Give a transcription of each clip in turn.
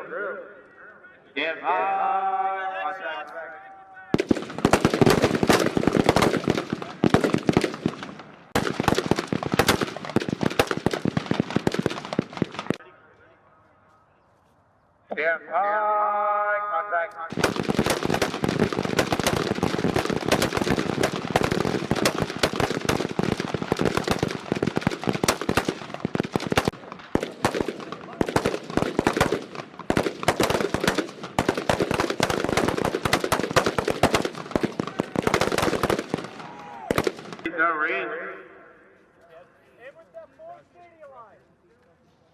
Drill. Stand by. Contact. Stand by. Contact.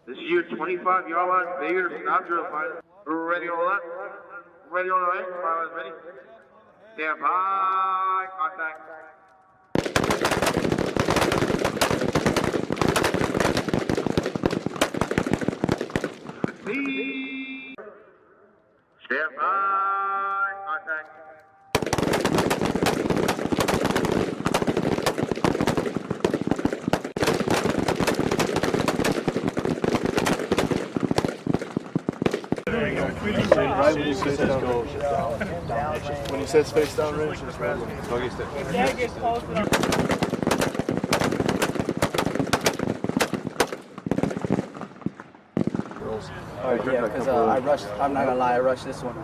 This is your 25-yard line, bigger stop drill. Ready on the left. Ready on the right. Five ready. Stand by. Contact. Stand by. Contact. Right when you say go down. When he says face down range, it's right. If that gets close enough. Yeah, because I rushed. I'm not gonna lie, I rushed this one.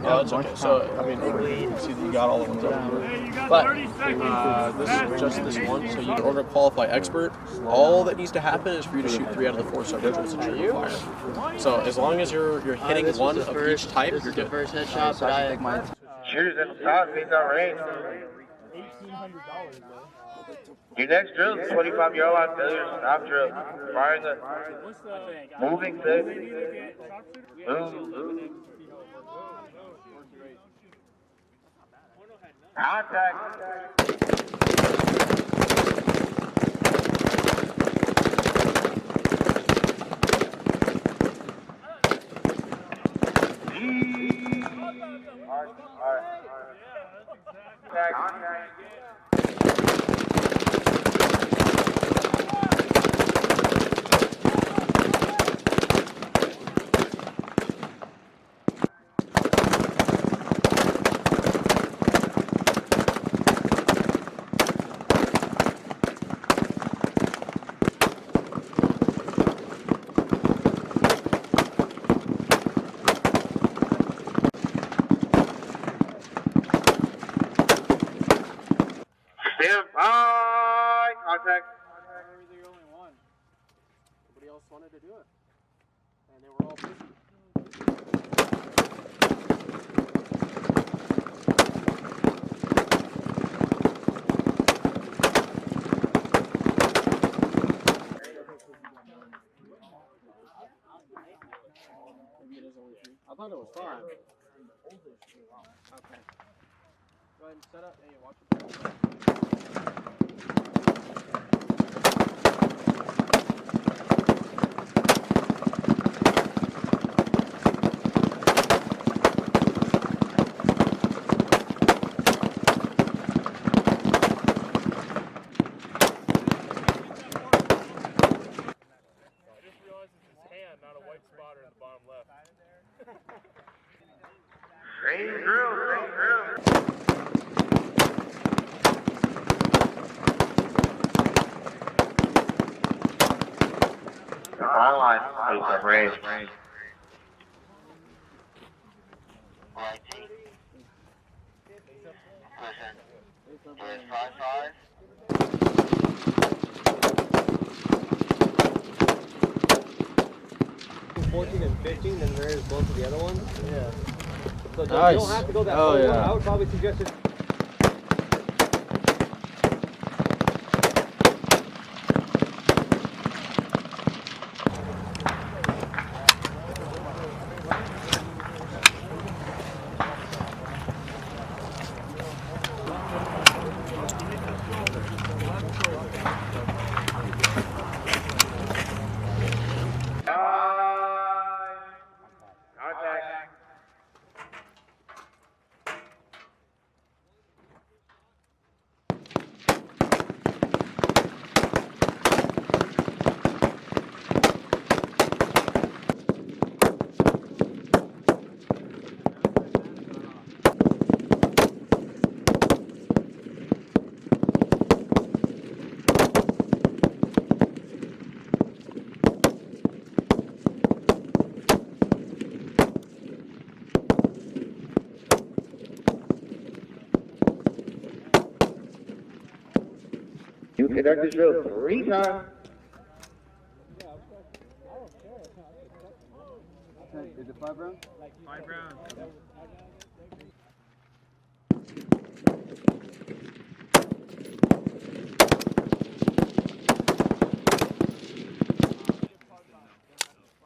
Oh, it's okay. So I mean, see, you got all the ones over. But this is just this one. So you order qualify expert. All that needs to happen is for you to shoot 3 out of the 4 subjects in trigger fire. So as long as you're hitting one of each type, you're good. First headshot, but I think mine. Shooters at the top, feet down range. Your next drill is 25-yard line failure stop drill. Firing the moving six. Move. Contact. All right. Contact. Stand by. Contact. We were the only one. Nobody else wanted to do it. And they were all busy. I thought it was 5. Okay. Go ahead and set up. Hey, watch the Same drill. Online, face up range. Listen. 5-5. And 15 than there is both of the other ones. Yeah. So nice. You don't have to go that far. Yeah. I would probably suggest it. Conduct this drill 3 times. Is it 5 rounds? 5 rounds.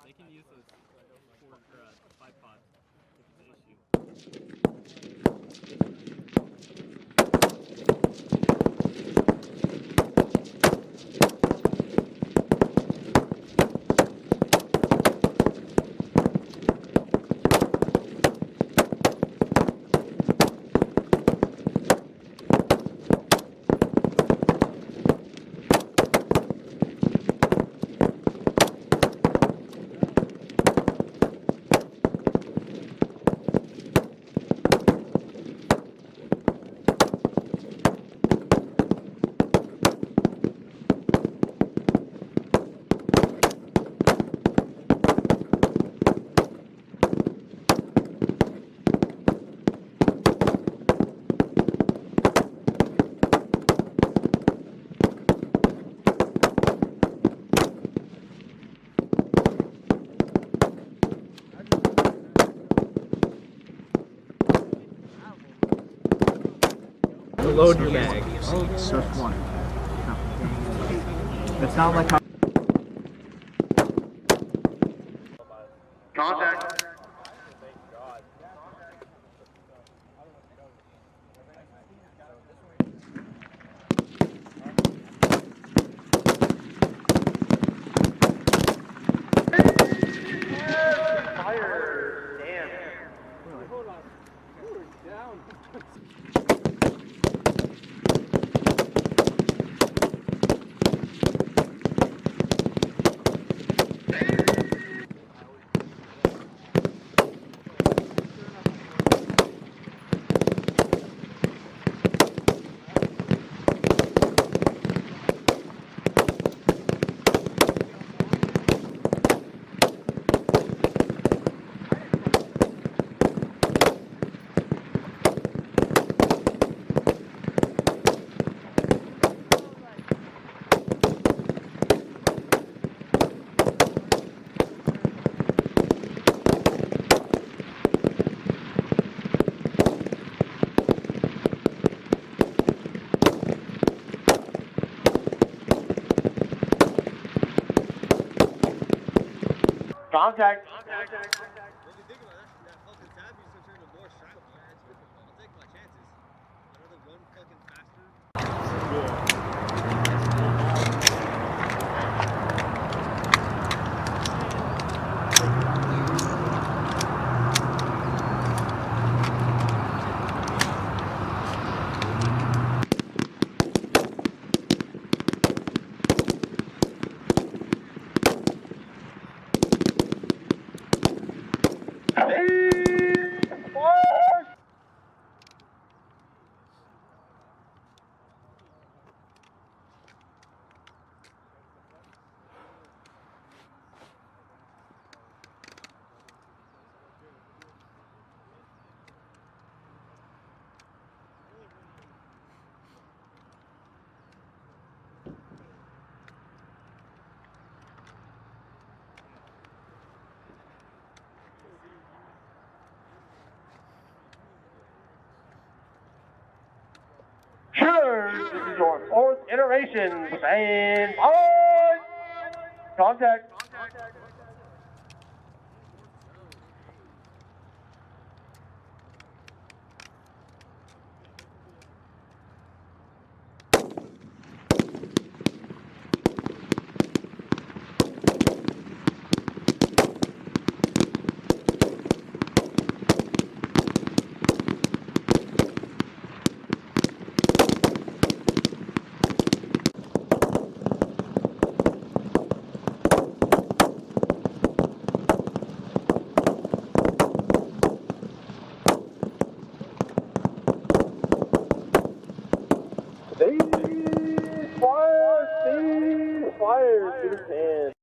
They can use those 5 pods if it's an issue. Load your mag. Surf 1. It's not like how. Contact. Fire. Damn. Hold on. You were down. Contact. What do you think about that fucking tab? You should turn to more straddle. I'll take my chances. I'd rather run fucking faster. Sure, this is your 4th iteration. Stand by. Contact. Fire! Fire! Fire!